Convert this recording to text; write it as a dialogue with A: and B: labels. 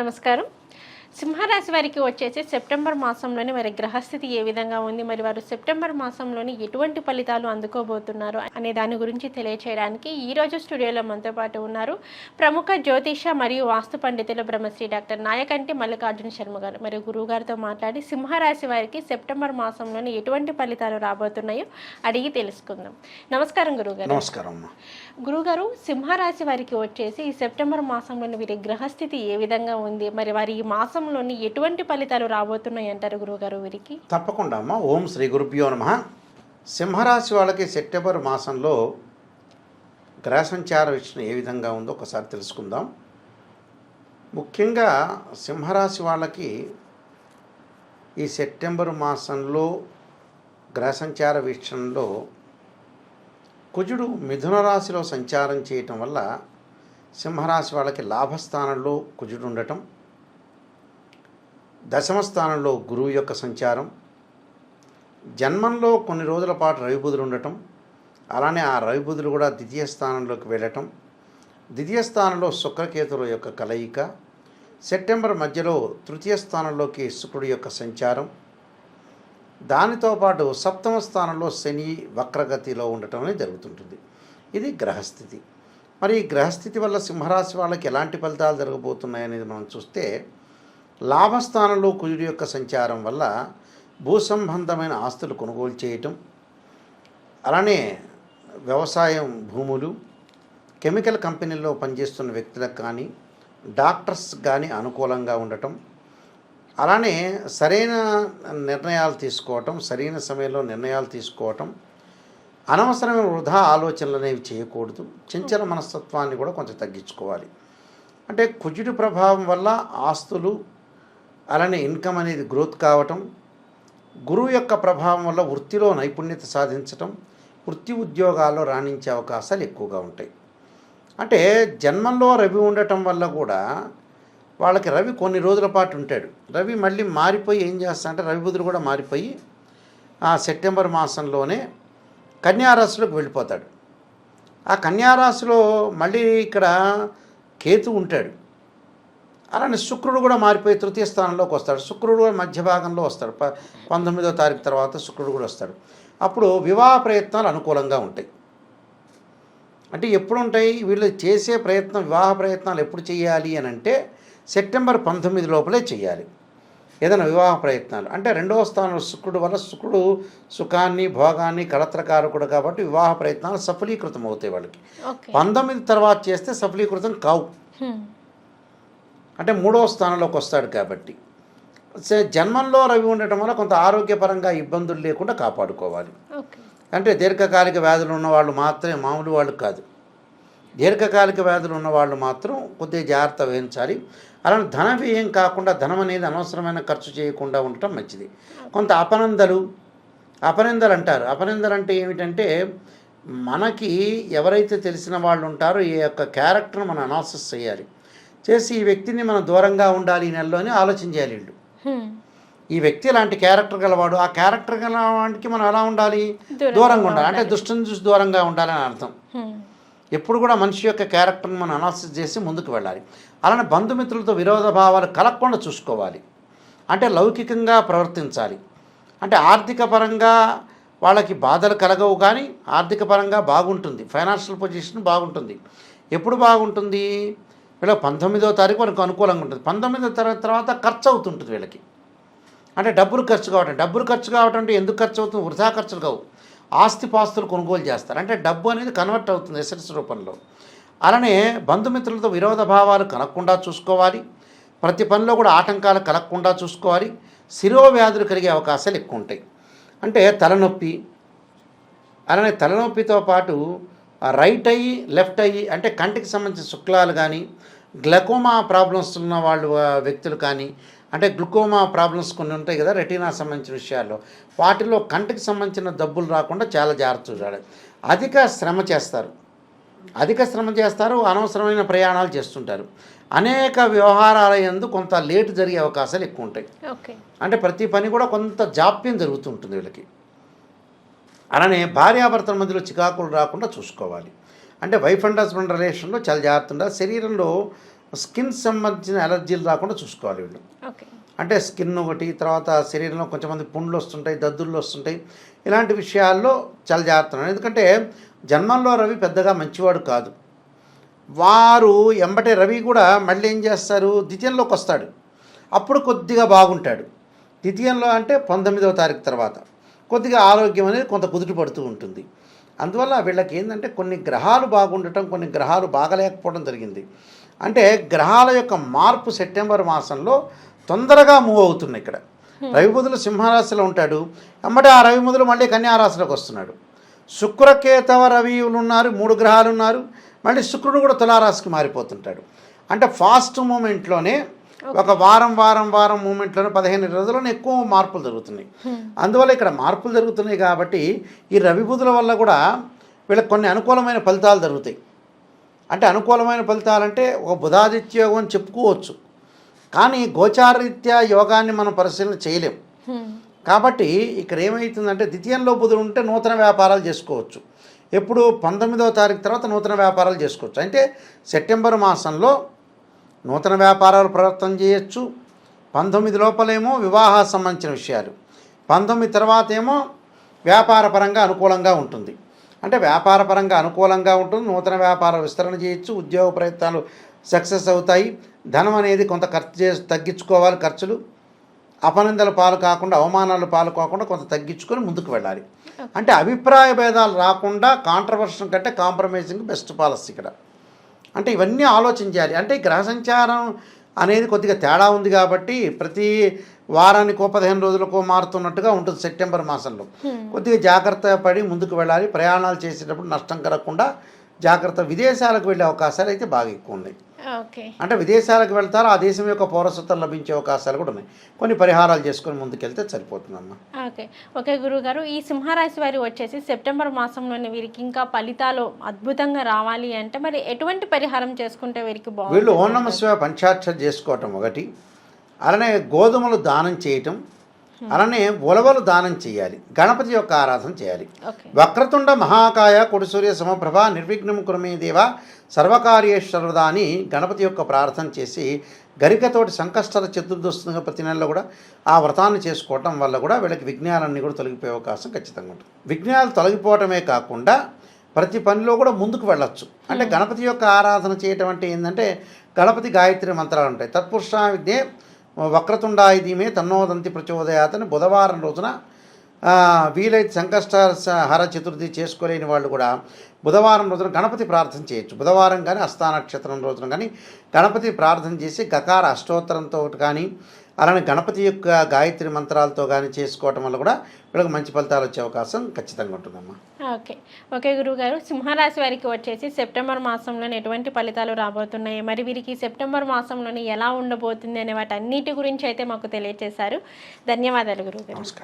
A: నమస్కారం. సింహరాశి వారికి వచ్చేసి సెప్టెంబర్ మాసంలోని వారి గ్రహస్థితి ఏ విధంగా ఉంది, మరి వారు సెప్టెంబర్ మాసంలోని ఎటువంటి ఫలితాలు అందుకోబోతున్నారు అనే దాని గురించి తెలియచేయడానికి ఈరోజు స్టూడియోలో మనతో పాటు ఉన్నారు ప్రముఖ జ్యోతిష మరియు వాస్తు పండితులు బ్రహ్మశ్రీ డాక్టర్ నాయకంటి మల్లికార్జున శర్మ గారు. మరియు గురువు గారితో మాట్లాడి సింహరాశి వారికి సెప్టెంబర్ మాసంలోని ఎటువంటి ఫలితాలు రాబోతున్నాయో అడిగి తెలుసుకుందాం. నమస్కారం గురువుగారు.
B: నమస్కారం.
A: గురుగారు, సింహరాశి వారికి వచ్చేసి ఈ సెప్టెంబర్ మాసంలోని వీరి గ్రహస్థితి ఏ విధంగా ఉంది, మరి వారి ఈ మాసంలోని ఎటువంటి ఫలితాలు రాబోతున్నాయి అంటారు గురువుగారు వీరికి?
B: తప్పకుండా అమ్మ. ఓం శ్రీ గురుభ్యో నమః. సింహరాశి వాళ్ళకి సెప్టెంబర్ మాసంలో గ్రహ సంచార విషయం ఏ విధంగా ఉందో ఒకసారి తెలుసుకుందాం. ముఖ్యంగా సింహరాశి వాళ్ళకి ఈ సెప్టెంబర్ మాసంలో గ్రహ సంచార విషయంలో కుజుడు మిథున రాశిలో సంచారం చేయటం వల్ల సింహరాశి వాళ్ళకి లాభస్థానంలో కుజుడు ఉండటం, దశమ స్థానంలో గురువు యొక్క సంచారం, జన్మంలో కొన్ని రోజుల పాటు రవిబుధులు ఉండటం, అలానే ఆ రవిబుధులు కూడా ద్వితీయ స్థానంలోకి వెళ్ళటం, ద్వితీయ స్థానంలో శుక్రకేతుల యొక్క కలయిక, సెప్టెంబర్ మధ్యలో తృతీయ స్థానంలోకి శుక్రుడి యొక్క సంచారం, దానితో పాటు సప్తమ స్థానంలో శని వక్రగతిలో ఉండటం అనేది జరుగుతుంటుంది. ఇది గ్రహస్థితి. మరి ఈ గ్రహస్థితి వల్ల సింహరాశి వాళ్ళకి ఎలాంటి ఫలితాలు జరగబోతున్నాయనేది మనం చూస్తే, లాభస్థానంలో కుజుడి యొక్క సంచారం వల్ల భూసంబంధమైన ఆస్తులు కొనుగోలు చేయటం, అలానే వ్యవసాయం భూములు, కెమికల్ కంపెనీల్లో పనిచేస్తున్న వ్యక్తులకు కానీ డాక్టర్స్ కానీ అనుకూలంగా ఉండటం, అలానే సరైన నిర్ణయాలు తీసుకోవటం, సరైన సమయంలో నిర్ణయాలు తీసుకోవటం, అనవసరమైన వృధా ఆలోచనలు అనేవి చేయకూడదు, చంచల మనస్తత్వాన్ని కూడా కొంచెం తగ్గించుకోవాలి. అంటే కుజుడి ప్రభావం వల్ల ఆస్తులు, అలానే ఇన్కమ్ అనేది గ్రోత్ కావటం, గురువు యొక్క ప్రభావం వల్ల వృత్తిలో నైపుణ్యత సాధించటం, వృత్తి ఉద్యోగాల్లో రాణించే అవకాశాలు ఎక్కువగా ఉంటాయి. అంటే జన్మంలో రవి ఉండటం వల్ల కూడా వాళ్ళకి రవి కొన్ని రోజుల పాటు ఉంటాడు. రవి మళ్ళీ మారిపోయి ఏం చేస్తాడంటే రవి బుధుడు కూడా మారిపోయి ఆ సెప్టెంబర్ మాసంలోనే కన్యారాశిలోకి వెళ్ళిపోతాడు. ఆ కన్యారాశిలో మళ్ళీ ఇక్కడ కేతు ఉంటాడు. అలానే శుక్రుడు కూడా మారిపోయి తృతీయ స్థానంలోకి వస్తాడు. శుక్రుడు కూడా మధ్య భాగంలో వస్తాడు. 19వ తారీఖు తర్వాత శుక్రుడు కూడా వస్తాడు. అప్పుడు వివాహ ప్రయత్నాలు అనుకూలంగా ఉంటాయి. అంటే ఎప్పుడు ఉంటాయి వీళ్ళు చేసే ప్రయత్నం, వివాహ ప్రయత్నాలు ఎప్పుడు చేయాలి అని అంటే సెప్టెంబర్ 19 లోపలే చేయాలి ఏదైనా వివాహ ప్రయత్నాలు. అంటే 2వ స్థానంలో శుక్రుడు వల్ల, శుక్రుడు సుఖాన్ని భోగాన్ని కళత్రకారకుడు కాబట్టి వివాహ ప్రయత్నాలు సఫలీకృతం అవుతాయి వాళ్ళకి. 19 తర్వాత చేస్తే సఫలీకృతం కావు. అంటే 3వ స్థానంలోకి వస్తాడు కాబట్టి జన్మంలో రవి ఉండటం వల్ల కొంత ఆరోగ్యపరంగా ఇబ్బందులు లేకుండా కాపాడుకోవాలి. అంటే దీర్ఘకాలిక వ్యాధులు ఉన్నవాళ్ళు మాత్రమే, మామూలు వాళ్ళు కాదు, దీర్ఘకాలిక వ్యాధులు ఉన్నవాళ్ళు మాత్రం కొద్దిగా జాగ్రత్త వహించాలి. అలానే ధన వ్యయం కాకుండా, ధనం అనేది అనవసరమైన ఖర్చు చేయకుండా ఉండటం మంచిది. కొంత అపనిందలు అంటారు. అపనిందలు అంటే ఏమిటంటే మనకి ఎవరైతే తెలిసిన వాళ్ళు ఉంటారో ఈ యొక్క క్యారెక్టర్ని మనం అనాలిసిస్ చేయాలి. చేసి ఈ వ్యక్తిని మనం దూరంగా ఉండాలి ఈ నెలలో అని ఆలోచన చేయాలి. వీళ్ళు ఈ వ్యక్తి ఇలాంటి క్యారెక్టర్ గలవాడు, ఆ క్యారెక్టర్ గలవాడికి మనం ఎలా ఉండాలి? దూరంగా ఉండాలి. అంటే దుష్టుని చూసి దూరంగా ఉండాలని అర్థం. ఎప్పుడు కూడా మనిషి యొక్క క్యారెక్టర్ని మనం అనాలిసిస్ చేసి ముందుకు వెళ్ళాలి. అలానే బంధుమిత్రులతో విరోధ భావాలు కలగకుండా చూసుకోవాలి. అంటే లౌకికంగా ప్రవర్తించాలి. అంటే ఆర్థిక పరంగా వాళ్ళకి బాధలు కలగవు, కానీ ఆర్థిక పరంగా బాగుంటుంది. ఫైనాన్షియల్ పొజిషన్ బాగుంటుంది. ఎప్పుడు బాగుంటుంది? వీళ్ళకి 19వ తారీఖు వాళ్ళకి అనుకూలంగా ఉంటుంది. 19వ తారీఖు తర్వాత ఖర్చు అవుతుంటుంది వీళ్ళకి. అంటే డబ్బులు ఖర్చు కావటం అంటే ఎందుకు ఖర్చు అవుతుంది? వృధా ఖర్చులు కావు, ఆస్తిపాస్తులు కొనుగోలు చేస్తారు. అంటే డబ్బు అనేది కన్వర్ట్ అవుతుంది ఎసెట్స్ రూపంలో. అలానే బంధుమిత్రులతో విరోధ భావాలు కలగకుండా చూసుకోవాలి. ప్రతి పనిలో కూడా ఆటంకాలు కలగకుండా చూసుకోవాలి. శిరోవ్యాధులు కలిగే అవకాశాలు ఎక్కువ ఉంటాయి. అంటే తలనొప్పి, అలానే తలనొప్పితో పాటు రైట్ ఐ, లెఫ్ట్ ఐ, అంటే కంటికి సంబంధించిన శుక్లాలు కానీ, గ్లకోమా ప్రాబ్లమ్స్ ఉన్న వాళ్ళు వ్యక్తులు కానీ, అంటే గ్లూకోమా ప్రాబ్లమ్స్ కొన్ని ఉంటాయి కదా రెటీనా సంబంధించిన విషయాల్లో, వాటిలో కంటికి సంబంధించిన జబ్బులు రాకుండా చాలా జాగ్రత్త చూడాలి. అధిక శ్రమ చేస్తారు, అనవసరమైన ప్రయాణాలు చేస్తుంటారు. అనేక వ్యవహారాల యందు కొంత లేటు జరిగే అవకాశాలు ఎక్కువ ఉంటాయి. అంటే ప్రతి పని కూడా కొంత జాప్యం జరుగుతుంటుంది వీళ్ళకి. అలానే భార్యాభర్తల మధ్యలో చికాకులు రాకుండా చూసుకోవాలి. అంటే వైఫ్ అండ్ హస్బెండ్ రిలేషన్లో చాలా జాగ్రత్త ఉండాలి. శరీరంలో స్కిన్ సంబంధించిన ఎలర్జీలు రాకుండా చూసుకోవాలి వీళ్ళు.
A: ఓకే.
B: అంటే స్కిన్ ఒకటి, తర్వాత శరీరంలో కొంచెంమంది పుండ్లు వస్తుంటాయి, దద్దుర్లు వస్తుంటాయి. ఇలాంటి విషయాల్లో చాలా జాగ్రత్త. ఎందుకంటే జన్మంలో రవి పెద్దగా మంచివాడు కాదు. వారు ఎంబటే రవి కూడా మళ్ళీ ఏం చేస్తారు, ద్వితీయంలోకి వస్తాడు. అప్పుడు కొద్దిగా బాగుంటాడు. ద్వితీయంలో అంటే 19వ తారీఖు తర్వాత కొద్దిగా ఆరోగ్యం అనేది కొంత కుదుట పడుతూ ఉంటుంది. అందువల్ల వీళ్ళకి ఏంటంటే కొన్ని గ్రహాలు బాగుండటం, కొన్ని గ్రహాలు బాగలేకపోవడం జరిగింది. అంటే గ్రహాల యొక్క మార్పు సెప్టెంబర్ మాసంలో తొందరగా మూవ్ అవుతున్నాయి. ఇక్కడ రవి బుధులు సింహరాశిలో ఉంటాడు, అమ్మటే ఆ రవి బుధులు మళ్ళీ కన్యారాశిలోకి వస్తున్నాడు. శుక్రకేతవ రవియులు ఉన్నారు, 3 గ్రహాలు ఉన్నారు. మళ్ళీ శుక్రుడు కూడా తులారాశికి మారిపోతుంటాడు. అంటే ఫాస్ట్ మూమెంట్లోనే ఒక వారం మూమెంట్లోనే 15 రోజుల్లోనే ఎక్కువ మార్పులు జరుగుతున్నాయి. అందువల్ల ఇక్కడ మార్పులు జరుగుతున్నాయి కాబట్టి ఈ రవి బుధుల వల్ల కూడా వీళ్ళకి కొన్ని అనుకూలమైన ఫలితాలు జరుగుతాయి. అంటే అనుకూలమైన ఫలితాలంటే ఒక బుధాదిత్య యోగం అని చెప్పుకోవచ్చు, కానీ గోచారరీత్యా యోగాన్ని మనం పరిశీలన చేయలేం. కాబట్టి ఇక్కడ ఏమవుతుందంటే ద్వితీయంలో బుధుడు ఉంటే నూతన వ్యాపారాలు చేసుకోవచ్చు. ఎప్పుడు 19వ తారీఖు తర్వాత నూతన వ్యాపారాలు చేసుకోవచ్చు. అంటే సెప్టెంబర్ మాసంలో నూతన వ్యాపారాలు ప్రవర్తన చేయొచ్చు. 19 లోపలేమో వివాహ సంబంధించిన విషయాలు, 19 తర్వాత ఏమో వ్యాపారపరంగా అనుకూలంగా ఉంటుంది. అంటే వ్యాపారపరంగా అనుకూలంగా ఉంటుంది, నూతన వ్యాపార విస్తరణ చేయొచ్చు, ఉద్యోగ ప్రయత్నాలు సక్సెస్ అవుతాయి. ధనం అనేది కొంత తగ్గించుకోవాలి, ఖర్చులు అపనిందల పాలు కాకుండా, అవమానాల పాలు కాకుండా కొంత తగ్గించుకొని ముందుకు వెళ్ళాలి. అంటే అభిప్రాయ భేదాలు రాకుండా కాంట్రవర్షన్ కంటే కాంప్రమైజింగ్ బెస్ట్ పాలసీ ఇక్కడ. అంటే ఇవన్నీ ఆలోచించాలి. అంటే గ్రహ సంచారం అనేది కొద్దిగా తేడా ఉంది కాబట్టి ప్రతి వారానికో 15 రోజులకో మారుతున్నట్టుగా ఉంటుంది. సెప్టెంబర్ మాసంలో కొద్దిగా జాగ్రత్త పడి ముందుకు వెళ్ళాలి. ప్రయాణాలు చేసేటప్పుడు నష్టం కలగకుండా జాగ్రత్త. విదేశాలకు వెళ్ళే అవకాశాలు అయితే బాగా ఎక్కువ ఉన్నాయి.
A: ఓకే.
B: అంటే విదేశాలకు వెళ్తారో ఆ దేశం యొక్క పౌరసత్వం లభించే అవకాశాలు కూడా ఉన్నాయి. కొన్ని పరిహారాలు చేసుకొని ముందుకెళ్తే సరిపోతుందమ్మా.
A: ఓకే గురువుగారు, ఈ సింహరాశి వారి వచ్చేసి సెప్టెంబర్ మాసంలోని వీరికి ఇంకా ఫలితాలు అద్భుతంగా రావాలి అంటే మరి ఎటువంటి పరిహారం చేసుకుంటే వీరికి బాగుంటుంది?
B: వీళ్ళు ఓం నమః శివాయ పంచాక్షర చేసుకోవటం ఒకటి, అలానే గోధుమలు దానం చేయటం, అలానే ఉలవలు దానం చేయాలి. గణపతి యొక్క ఆరాధన చేయాలి. వక్రతుండ మహాకాయ కొడుసూర్య సమప్రభ నిర్విఘ్నం కురుమే దేవ సర్వకార్యేశ్వరుదా అని గణపతి యొక్క ప్రార్థన చేసి గరికతోటి సంకష్టాల చతుర్థి వస్తుంది ప్రతి నెలలో కూడా ఆ వ్రతాన్ని చేసుకోవటం వల్ల కూడా వీళ్ళకి విఘ్నాలన్నీ కూడా తొలగిపోయే అవకాశం ఖచ్చితంగా ఉంటుంది. విఘ్నాలు తొలగిపోవటమే కాకుండా ప్రతి పనిలో కూడా ముందుకు వెళ్ళొచ్చు. అంటే గణపతి యొక్క ఆరాధన చేయటం అంటే ఏంటంటే గణపతి గాయత్రి మంత్రాలు ఉంటాయి. తత్పురుషా విద్యే వక్రతుండాయ ధీమే తన్నోదంతి ప్రచోదయాతని బుధవారం రోజున వీలైతే సంకష్టహర చతుర్థి చేసుకోలేని వాళ్ళు కూడా బుధవారం రోజున గణపతి ప్రార్థన చేయొచ్చు. బుధవారం కానీ హస్తా నక్షత్రం రోజున కానీ గణపతి ప్రార్థన చేసి గకార అష్టోత్తరంతో కానీ అలానే గణపతి యొక్క గాయత్రి మంత్రాలతో కానీ చేసుకోవటం వల్ల కూడా వీళ్ళకి మంచి ఫలితాలు వచ్చే అవకాశం ఖచ్చితంగా ఉంటుందమ్మా.
A: ఓకే గురువుగారు, సింహరాశి వారికి వచ్చేసి సెప్టెంబర్ మాసంలోని ఎటువంటి ఫలితాలు రాబోతున్నాయి, మరి వీరికి సెప్టెంబర్ మాసంలోని ఎలా ఉండబోతుంది అనే వాటన్నిటి గురించి అయితే మాకు తెలియజేశారు. ధన్యవాదాలు గురువుగారు.
B: నమస్కారం.